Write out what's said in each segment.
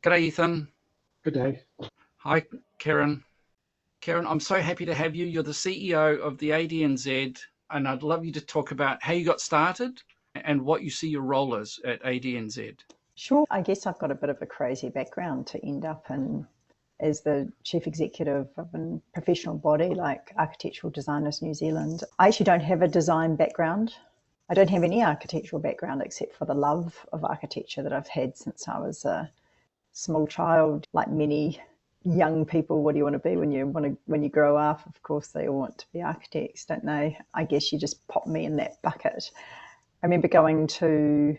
G'day, Ethan. Good day. Hi, Keren. Keren, I'm so happy to have you. You're the CEO of the ADNZ, and I'd love you to talk about how you got started and what you see your role is at ADNZ. Sure. I guess I've got a bit of a crazy background to end up in as the chief executive of a professional body like Architectural Designers New Zealand. I actually don't have a design background. I don't have any architectural background except for the love of architecture that I've had since I was a small child. Like many young people, what do you want to be when you grow up? Of course, they all want to be architects, don't they? I guess you just pop me in that bucket. I remember going to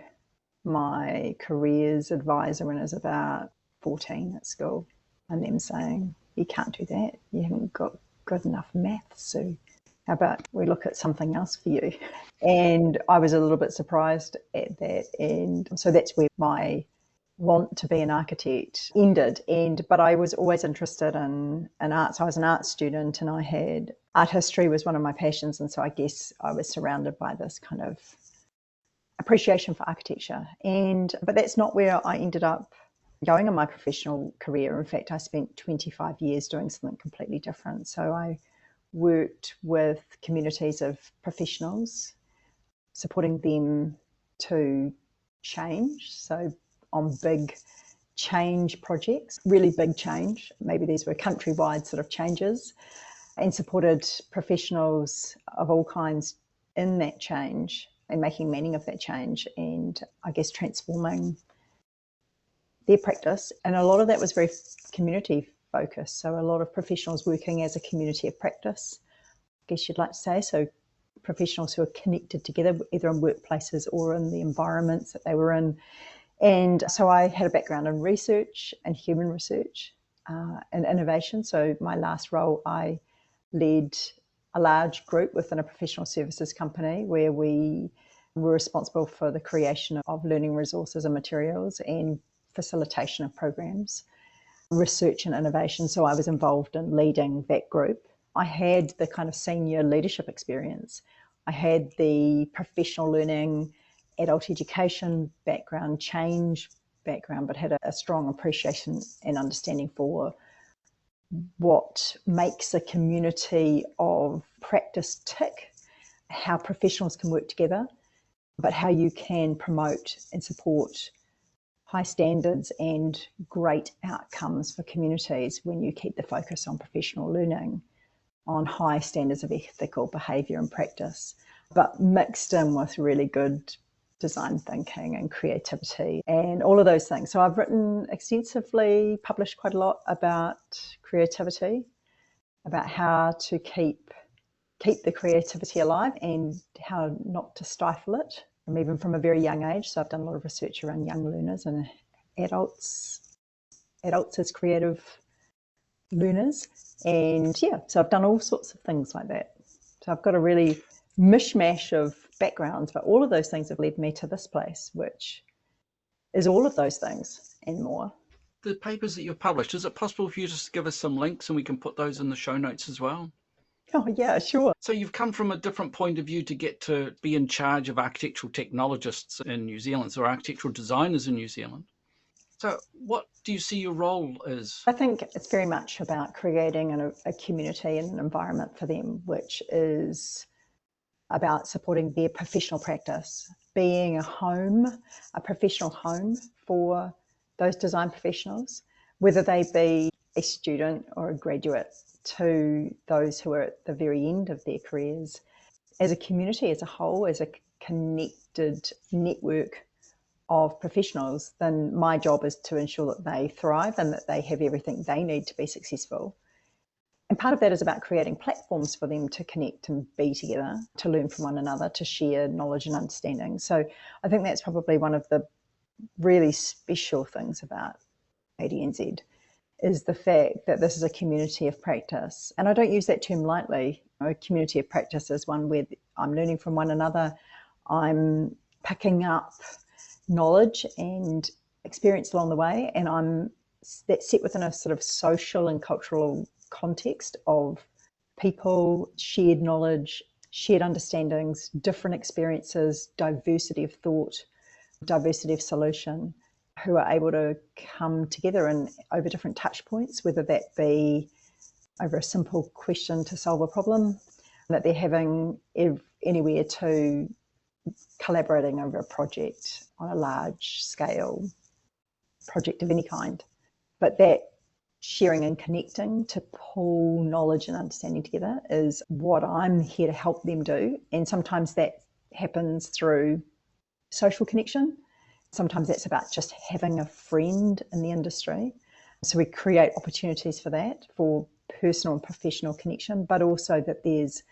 my careers advisor when I was about 14 at school, and them saying, "You can't do that. You haven't got good enough maths, so how about we look at something else for you?" And I was a little bit surprised at that. And so that's where my want to be an architect ended. But I was always interested in arts. I was an art student, and I had art history was one of my passions. And so I guess I was surrounded by this kind of appreciation for architecture. But that's not where I ended up going in my professional career. In fact, I spent 25 years doing something completely different. So I worked with communities of professionals, supporting them to change. So on big change projects, really big change. Maybe these were countrywide sort of changes, and supported professionals of all kinds in that change and making meaning of that change, and I guess transforming their practice. And a lot of that was very community focused. So a lot of professionals working as a community of practice, I guess you'd like to say. So professionals who are connected together, either in workplaces or in the environments that they were in. And so I had a background in research and human research and innovation. So my last role, I led a large group within a professional services company where we were responsible for the creation of learning resources and materials and facilitation of programs, research and innovation. So I was involved in leading that group. I had the kind of senior leadership experience. I had the professional learning, adult education background, change background, but had a strong appreciation and understanding for what makes a community of practice tick, how professionals can work together, but how you can promote and support high standards and great outcomes for communities when you keep the focus on professional learning, on high standards of ethical behaviour and practice, but mixed in with really good design thinking and creativity and all of those things. So I've written extensively, published quite a lot about creativity, about how to keep the creativity alive and how not to stifle it, even from a very young age. So I've done a lot of research around young learners and adults as creative learners. And yeah, so I've done all sorts of things like that. So I've got a really mishmash of backgrounds, but all of those things have led me to this place, which is all of those things and more. The papers that you've published, is it possible for you to just give us some links and we can put those in the show notes as well? Oh yeah, sure. So you've come from a different point of view to get to be in charge of architectural technologists in New Zealand, or architectural designers in New Zealand. So what do you see your role as? I think it's very much about creating a community and an environment for them, which is about supporting their professional practice, being a professional home for those design professionals, whether they be a student or a graduate, to those who are at the very end of their careers. As a community as a whole, as a connected network of professionals, then my job is to ensure that they thrive and that they have everything they need to be successful. And part of that is about creating platforms for them to connect and be together, to learn from one another, to share knowledge and understanding. So I think that's probably one of the really special things about ADNZ, is the fact that this is a community of practice. And I don't use that term lightly. A community of practice is one where I'm learning from one another, I'm picking up knowledge and experience along the way, and that's set within a sort of social and cultural context of people, shared knowledge, shared understandings, different experiences, diversity of thought, diversity of solution. who are able to come together and over different touch points, whether that be over a simple question to solve a problem, that they're having anywhere to collaborating over a project on a large scale project of any kind. But that sharing and connecting to pull knowledge and understanding together is what I'm here to help them do. And sometimes that happens through social connection. Sometimes that's about just having a friend in the industry. So we create opportunities for that, for personal and professional connection, but also that there's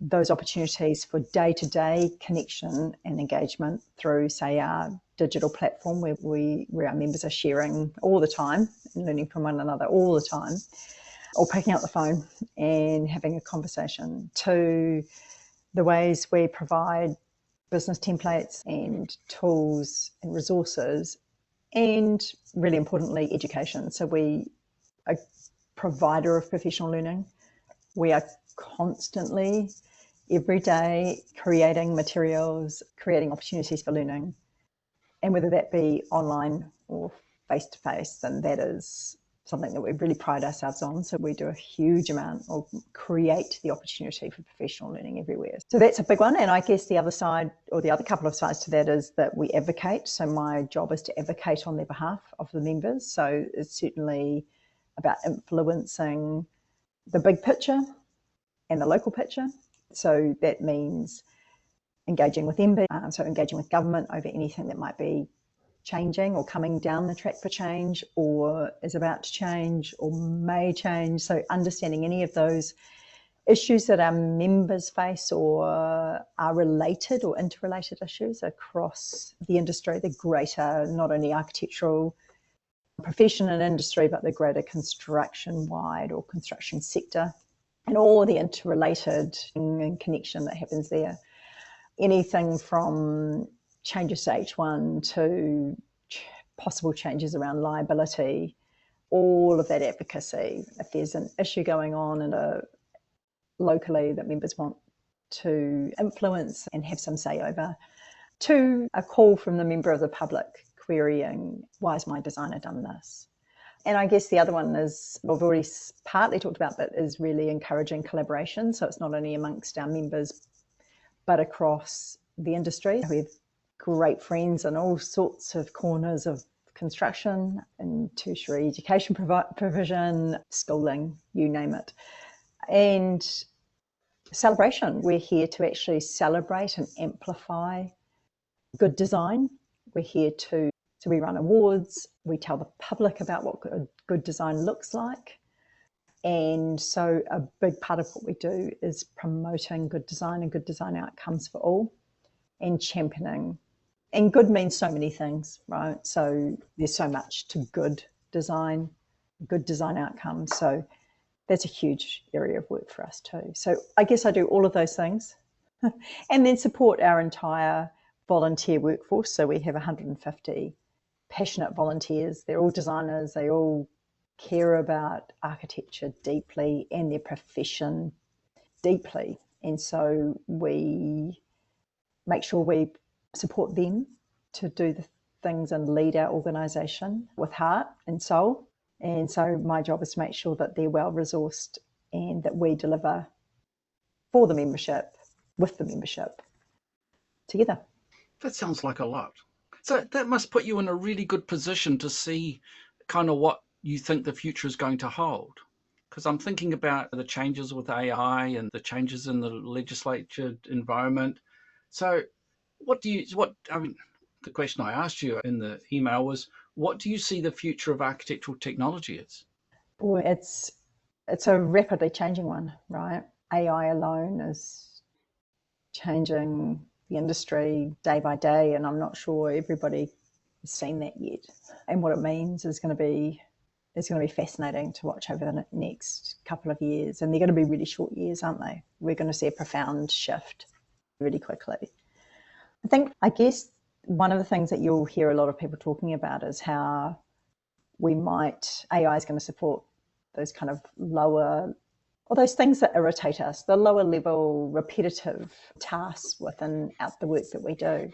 those opportunities for day-to-day connection and engagement through, say, our digital platform where our members are sharing all the time and learning from one another all the time, or picking up the phone and having a conversation, to the ways we provide business templates and tools and resources, and really importantly, education. So we are a provider of professional learning. We are constantly, every day, creating materials, creating opportunities for learning. And whether that be online or face-to-face, and that is something that we really pride ourselves on. So we do a huge amount of create the opportunity for professional learning everywhere. So that's a big one. And I guess the other side, or the other couple of sides to that, is that we advocate. So my job is to advocate on their behalf of the members. So it's certainly about influencing the big picture and the local picture. So that means engaging with MB, so engaging with government over anything that might be changing or coming down the track for change, or is about to change or may change. So understanding any of those issues that our members face or are related or interrelated issues across the industry, the greater, not only architectural profession and industry, but the greater construction-wide or construction sector, and all the interrelated and connection that happens there. Anything from changes to H1 to possible changes around liability, all of that advocacy. If there's an issue going on locally that members want to influence and have some say over, to a call from the member of the public querying, why has my designer done this? And I guess the other one is, we've already partly talked about, but is really encouraging collaboration. So it's not only amongst our members, but across the industry. We have great friends in all sorts of corners of construction and tertiary education provision, schooling, you name it. And celebration. We're here to actually celebrate and amplify good design. We're here to, so we run awards, we tell the public about what good design looks like. And so a big part of what we do is promoting good design and good design outcomes for all, and championing. And good means so many things, right? So there's so much to good design outcomes. So that's a huge area of work for us too. So I guess I do all of those things and then support our entire volunteer workforce. So we have 150 passionate volunteers. They're all designers. They all care about architecture deeply and their profession deeply. And so we make sure we support them to do the things and lead our organisation with heart and soul. And so my job is to make sure that they're well resourced and that we deliver for the membership, with the membership, together. That sounds like a lot. So that must put you in a really good position to see kind of what you think the future is going to hold. Because I'm thinking about the changes with AI and the changes in the legislature environment. So the question I asked you in the email was, what do you see the future of architectural technology is? Well, it's a rapidly changing one, right? AI alone is changing the industry day by day, and I'm not sure everybody has seen that yet. And what it means is going to be fascinating to watch over the next couple of years. And they're going to be really short years, aren't they? We're going to see a profound shift really quickly. I guess one of the things that you'll hear a lot of people talking about is how AI is going to support those kind of lower, or those things that irritate us, the lower level repetitive tasks out the work that we do.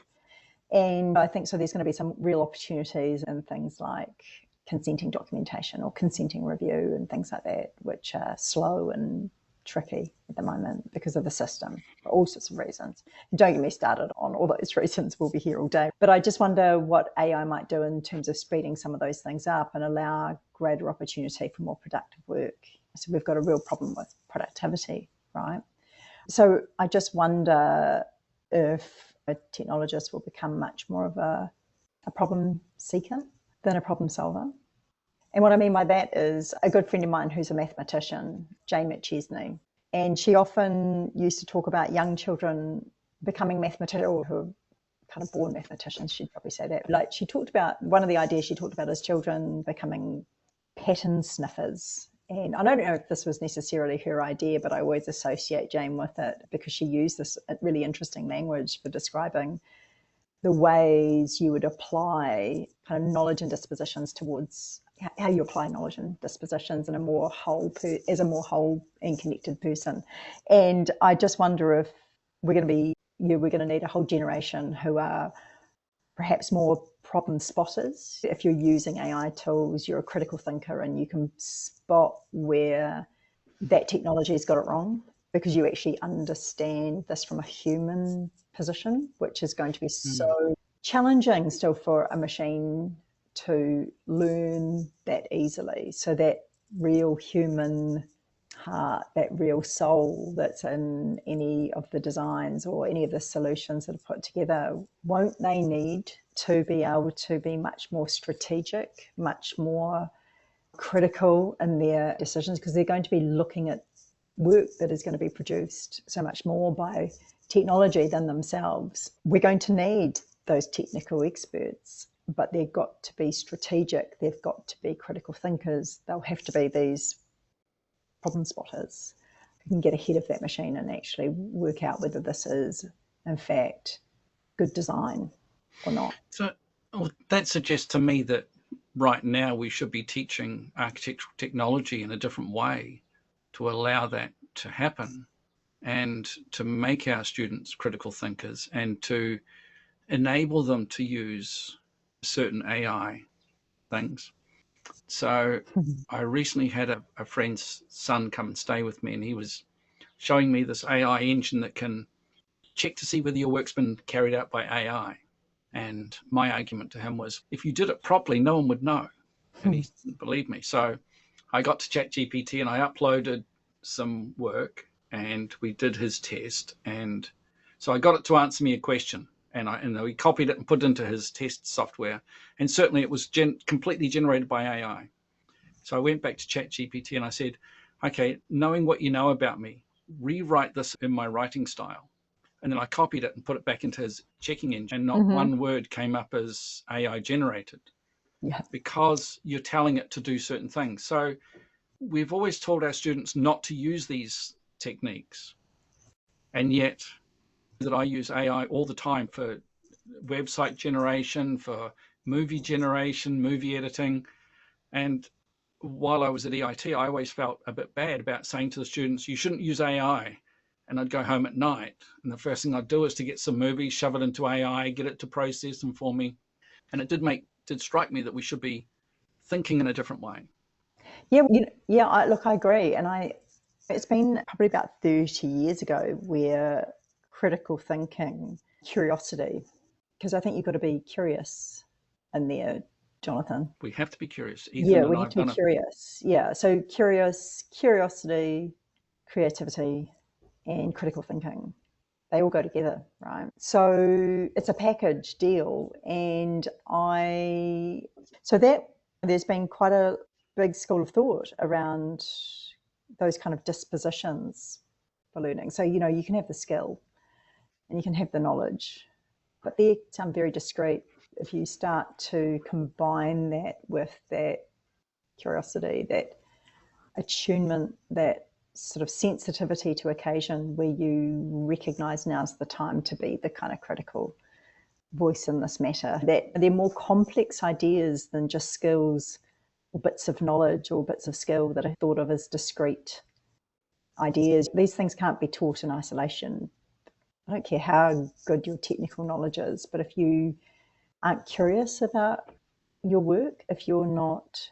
And I think so there's going to be some real opportunities in things like consenting documentation or consenting review and things like that, which are slow and tricky at the moment because of the system for all sorts of reasons. Don't get me started on all those reasons, we'll be here all day. But I just wonder what AI might do in terms of speeding some of those things up and allow greater opportunity for more productive work. So we've got a real problem with productivity, right? So I just wonder if a technologist will become much more of a problem seeker than a problem solver. And what I mean by that is a good friend of mine who's a mathematician, Jane McChesney, and she often used to talk about young children becoming mathematicians, or who are kind of born mathematicians, she'd probably say that. Like she talked about, one of the ideas she talked about is children becoming pattern sniffers. And I don't know if this was necessarily her idea, but I always associate Jane with it because she used this really interesting language for describing the ways you would apply kind of knowledge and dispositions towards how you apply knowledge and dispositions in a more whole, as a more whole and connected person. And I just wonder if we're going to need a whole generation who are perhaps more problem spotters. If you're using AI tools, you're a critical thinker and you can spot where that technology has got it wrong because you actually understand this from a human position, which is going to be so challenging still for a machine to learn that easily. So that real human heart, that real soul that's in any of the designs or any of the solutions that are put together, won't they need to be able to be much more strategic, much more critical in their decisions, because they're going to be looking at work that is going to be produced so much more by technology than themselves. We're going to need those technical experts, but they've got to be strategic, they've got to be critical thinkers, they'll have to be these problem spotters who can get ahead of that machine and actually work out whether this is, in fact, good design or not. So that suggests to me that right now we should be teaching architectural technology in a different way to allow that to happen and to make our students critical thinkers and to enable them to use certain AI things. So I recently had a friend's son come and stay with me, and he was showing me this AI engine that can check to see whether your work's been carried out by AI. And my argument to him was, if you did it properly, no one would know. And he didn't believe me. So I got to ChatGPT and I uploaded some work and we did his test. And so I got it to answer me a question. And we copied it and put it into his test software. And certainly it was completely generated by AI. So I went back to ChatGPT and I said, okay, knowing what you know about me, rewrite this in my writing style. And then I copied it and put it back into his checking engine. And not one word came up as AI generated. Yeah. Because you're telling it to do certain things. So we've always told our students not to use these techniques. And yet that I use AI all the time for website generation, for movie generation, movie editing. And while I was at EIT, I always felt a bit bad about saying to the students, you shouldn't use AI. And I'd go home at night. And the first thing I'd do is to get some movies, shove it into AI, get it to process them for me. And it did strike me that we should be thinking in a different way. Yeah, I agree. And it's been probably about 30 years ago where critical thinking, curiosity, because I think you've got to be curious in there, Jonathan. We have to be curious. Ethan we have to be curious. Yeah, so curiosity, creativity, and critical thinking. They all go together, right? So it's a package deal. And there's been quite a big school of thought around those kind of dispositions for learning. So, you can have the skill and you can have the knowledge, but they sound very discrete. If you start to combine that with that curiosity, that attunement, that sort of sensitivity to occasion where you recognise now's the time to be the kind of critical voice in this matter, that they're more complex ideas than just skills or bits of knowledge or bits of skill that are thought of as discrete ideas. These things can't be taught in isolation. I don't care how good your technical knowledge is, but if you aren't curious about your work, if you're not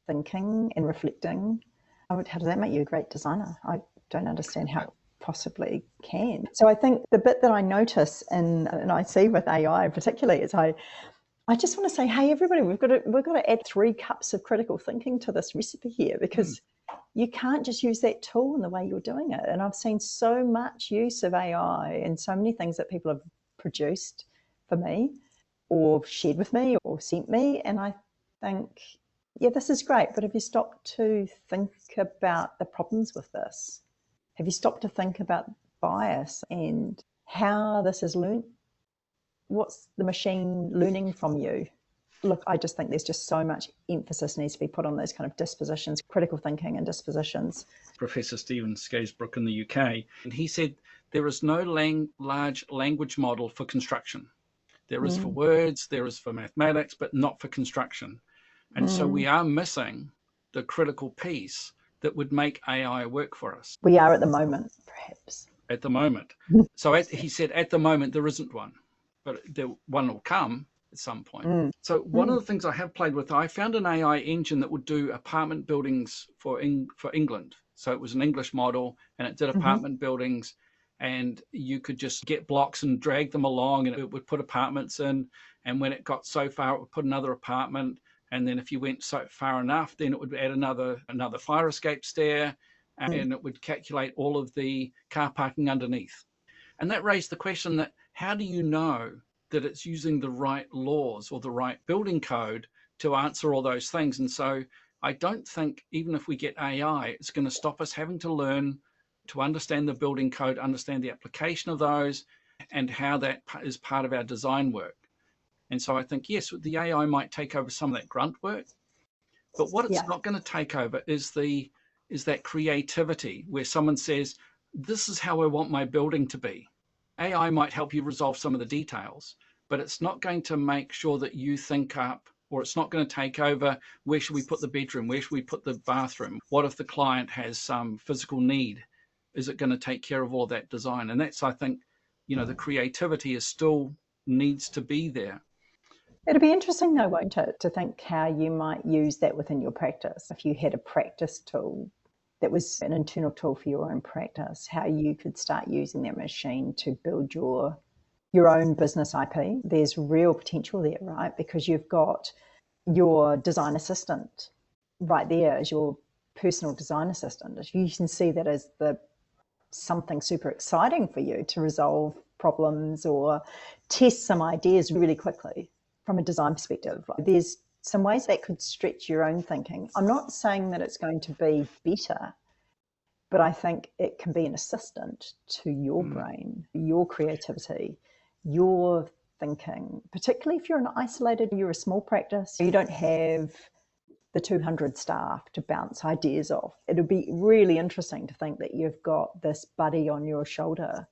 thinking and reflecting, how does that make you a great designer? I don't understand how it possibly can. So I think the bit that I notice and I see with AI particularly is I just want to say, hey everybody, we've got to add 3 cups of critical thinking to this recipe here, because you can't just use that tool in the way you're doing it. And I've seen so much use of AI and so many things that people have produced for me or shared with me or sent me. And I think, yeah, this is great, but have you stopped to think about the problems with this? Have you stopped to think about bias and how this is learned? What's the machine learning from you? Look, I just think there's just so much emphasis needs to be put on those kind of dispositions, critical thinking and dispositions. Professor Stephen Scasebrook in the UK, and he said there is no large language model for construction. There is for words, there is for mathematics, but not for construction. And so we are missing the critical piece that would make AI work for us. We are at the moment, perhaps. At the moment. So he said at the moment there isn't one, but one will come at some point. So one of the things I have played with, I found an AI engine that would do apartment buildings for England. So it was an English model and it did apartment buildings, and you could just get blocks and drag them along and it would put apartments in. And when it got so far, it would put another apartment. And then if you went so far enough, then it would add another fire escape stair, and it would calculate all of the car parking underneath. And that raised the question that how do you know that it's using the right laws or the right building code to answer all those things? And so I don't think even if we get AI, it's going to stop us having to learn to understand the building code, understand the application of those, and how that is part of our design work. And so I think, yes, the AI might take over some of that grunt work, but what it's not going to take over is that creativity where someone says, this is how I want my building to be. AI might help you resolve some of the details, but it's not going to make sure that you think up, or it's not going to take over, where should we put the bedroom? Where should we put the bathroom? What if the client has some physical need? Is it going to take care of all of that design? And that's, I think, the creativity is still needs to be there. It'll be interesting though, won't it, to think how you might use that within your practice. If you had a practice tool that was an internal tool for your own practice, how you could start using that machine to build your own business IP. There's real potential there, right? Because you've got your design assistant right there as your personal design assistant. If you can see that as something super exciting for you to resolve problems or test some ideas really quickly from a design perspective. There's some ways that could stretch your own thinking. I'm not saying that it's going to be better, but I think it can be an assistant to your brain, your creativity, your thinking, particularly if you're a small practice, you don't have the 200 staff to bounce ideas off. It'll be really interesting to think that you've got this buddy on your shoulder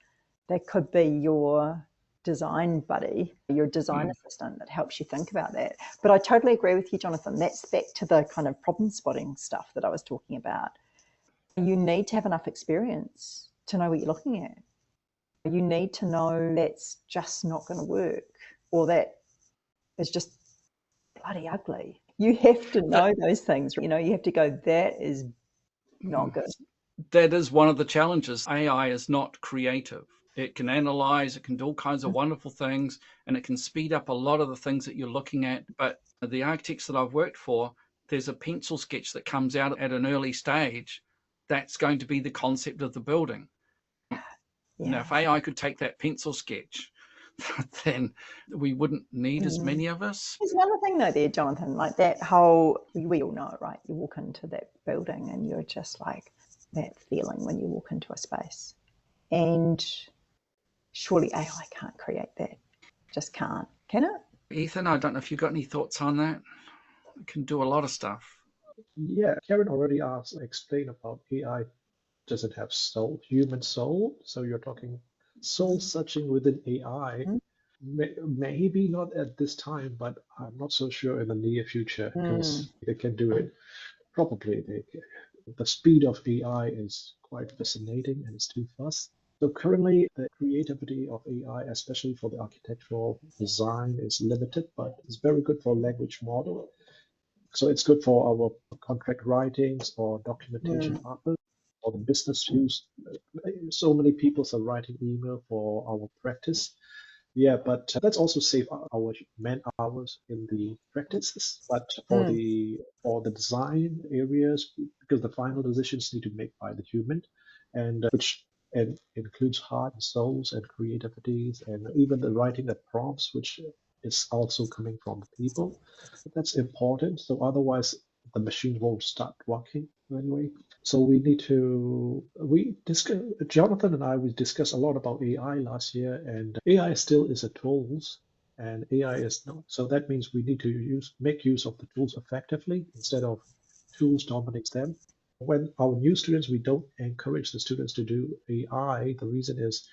that could be your design buddy, your design assistant that helps you think about that. But I totally agree with you, Jonathan. That's back to the kind of problem spotting stuff that I was talking about. You need to have enough experience to know what you're looking at. You need to know that's just not going to work, or that is just bloody ugly. You have to know those things. You have to go, that is not good. That is one of the challenges. AI is not creative. It can analyze, it can do all kinds of wonderful things, and it can speed up a lot of the things that you're looking at. But the architects that I've worked for, there's a pencil sketch that comes out at an early stage. That's going to be the concept of the building. Yeah. Now, if AI could take that pencil sketch, then we wouldn't need as many of us. There's another thing though there, Jonathan, like that whole, we all know it, right? You walk into that building and you're just like that feeling when you walk into a space. And surely AI can't create that. Just can't. Can it? Ethan, I don't know if you've got any thoughts on that. It can do a lot of stuff. Yeah, Keren already explained about AI doesn't have soul, human soul. So you're talking soul searching within AI. Maybe not at this time, but I'm not so sure in the near future because they can do it. Probably the speed of AI is quite fascinating and it's too fast. So currently, the creativity of AI, especially for the architectural design, is limited, but it's very good for language model. So it's good for our contract writings or documentation Mm. purpose or the business use. So many people are writing email for our practice. Yeah, but that's also save our man hours in the practices. But Mm. for the design areas, because the final decisions need to be made by the human, and which and includes heart and souls and creativities, and even the writing the prompts, which is also coming from the people. That's important. So otherwise, the machine won't start working anyway. So we need to we discuss Jonathan and we discussed a lot about AI last year, and AI still is a tools, and AI is not. So that means we need to make use of the tools effectively instead of tools dominates them. When our new students, we don't encourage the students to do AI. The reason is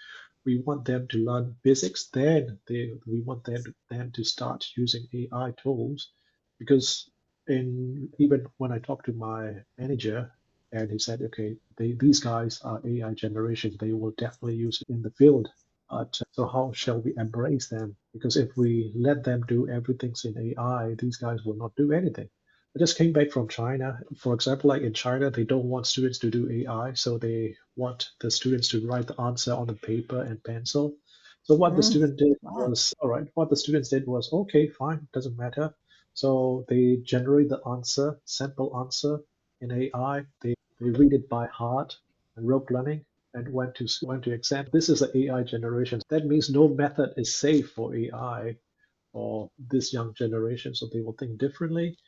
we want them to learn basics. We want them to start using AI tools, because even when I talked to my manager, and he said, okay, these guys are AI generation. They will definitely use it in the field. But so how shall we embrace them? Because if we let them do everything in AI, these guys will not do anything. I just came back from China. For example, like in China, they don't want students to do AI, so they want the students to write the answer on the paper and pencil. So what the Mm. student did Wow. was, all right, what the students did was, okay, fine, doesn't matter. So they generate the answer, sample answer in AI. They read it by heart and rote learning and went to exam. This is an AI generation. That means no method is safe for AI or this young generation, so they will think differently.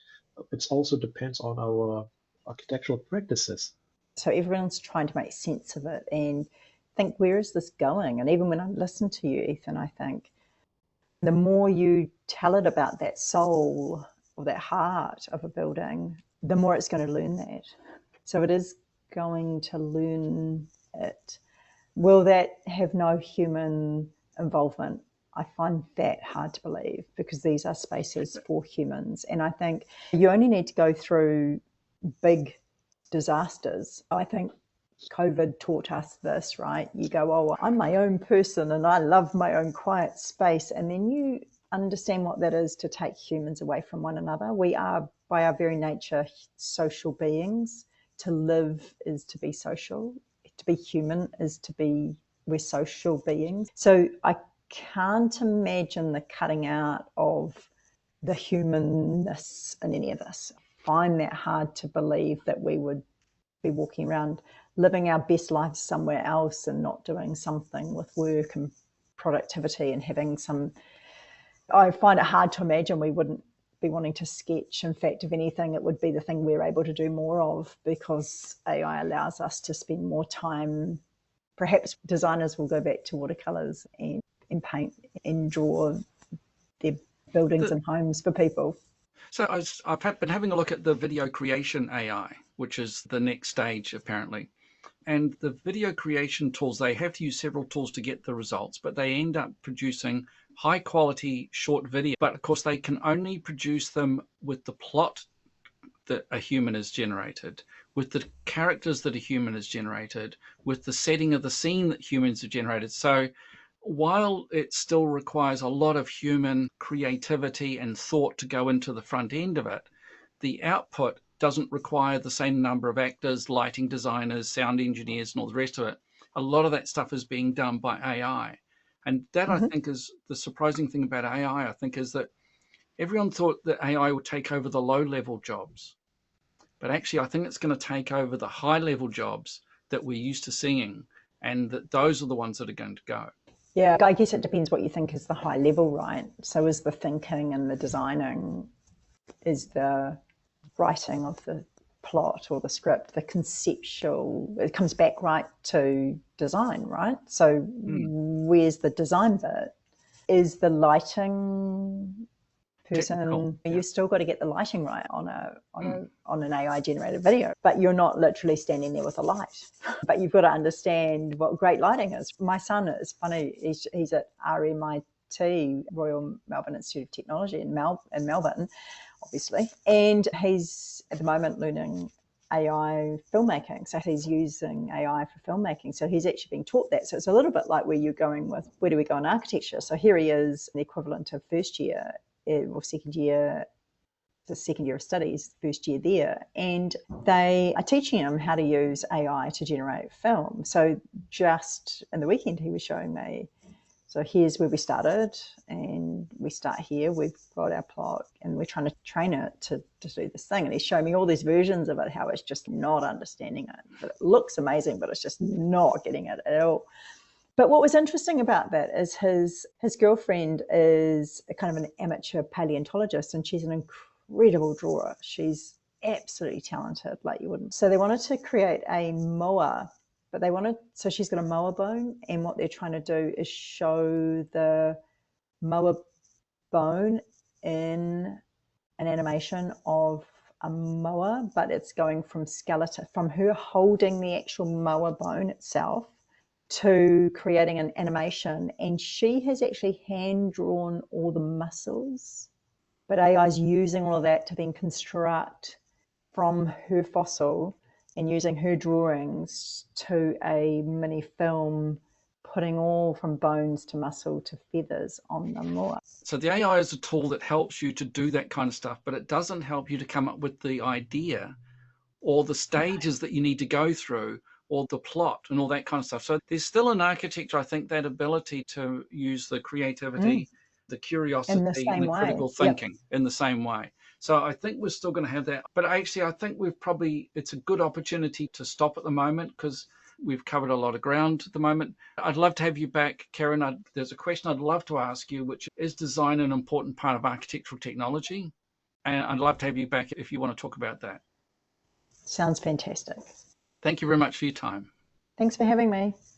It also depends on our architectural practices. So everyone's trying to make sense of it and think, where is this going? And even when I listen to you, Ethan, I think the more you tell it about that soul or that heart of a building, the more it's going to learn that. So it is going to learn it. Will that have no human involvement? I find that hard to believe, because these are spaces for humans. And I think you only need to go through big disasters. I think COVID taught us this, right? You go, oh, I'm my own person and I love my own quiet space. And then you understand what that is to take humans away from one another. We are, by our very nature, social beings. To live is to be social. To be human is to be, we're social beings. So I can't imagine the cutting out of the humanness in any of this. I find that hard to believe that we would be walking around living our best lives somewhere else and not doing something with work and productivity and having some. I find it hard to imagine we wouldn't be wanting to sketch. In fact, if anything, it would be the thing we're able to do more of, because AI allows us to spend more time. Perhaps designers will go back to watercolors and paint and draw their buildings The, and homes for people. so I've been having a look at the video creation AI, which is the next stage apparently. And the video creation tools, they have to use several tools to get the results, but they end up producing high quality short video. But of course, they can only produce them with the plot that a human has generated, with the characters that a human has generated, with the setting of the scene that humans have generated. So while it still requires a lot of human creativity and thought to go into the front end of it, the output doesn't require the same number of actors, lighting designers, sound engineers, and all the rest of it. A lot of that stuff is being done by AI. And that, I Mm-hmm. think, is the surprising thing about AI, I think, is that everyone thought that AI would take over the low level jobs. But actually, I think it's going to take over the high level jobs that we're used to seeing, and that those are the ones that are going to go. Yeah, I guess it depends what you think is the high level, right? So is the thinking and the designing, is the writing of the plot or the script, the conceptual, it comes back right to design, right? So Mm. where's the design bit? Is the lighting Technical. person, Yeah. you've still got to get the lighting right on an AI generated video, but you're not literally standing there with a light. But you've got to understand what great lighting is. My son is funny, he's at RMIT, Royal Melbourne Institute of Technology in Melbourne, obviously, and he's at the moment learning AI filmmaking. So he's using AI for filmmaking. So he's actually being taught that. So it's a little bit like where you're going with, where do we go in architecture? So here he is, the equivalent of first year or second year, the second year of studies, first year there. And they are teaching him how to use AI to generate film. So just in the weekend, he was showing me, so here's where we started, and we start here, we've got our plot, and we're trying to train it to do this thing. And he's showing me all these versions of it, how it's just not understanding it. But it looks amazing, but it's just not getting it at all. But what was interesting about that is his girlfriend is a kind of an amateur paleontologist, and she's an incredible drawer. She's absolutely talented, like you wouldn't. So they wanted to create a moa, but so she's got a moa bone, and what they're trying to do is show the moa bone in an animation of a moa, but it's going from skeleton, from her holding the actual moa bone itself to creating an animation. And she has actually hand drawn all the muscles, but AI is using all of that to then construct from her fossil and using her drawings to a mini film, putting all from bones to muscle to feathers on the moa. So the AI is a tool that helps you to do that kind of stuff, but it doesn't help you to come up with the idea or the stages that you need to go through or the plot and all that kind of stuff. So there's still in architecture, I think, that ability to use the creativity, the curiosity, and the critical thinking in the same way. So I think we're still going to have that. But actually, I think it's a good opportunity to stop at the moment because we've covered a lot of ground at the moment. I'd love to have you back, Keren. There's a question I'd love to ask you, which is design an important part of architectural technology? And I'd love to have you back if you want to talk about that. Sounds fantastic. Thank you very much for your time. Thanks for having me.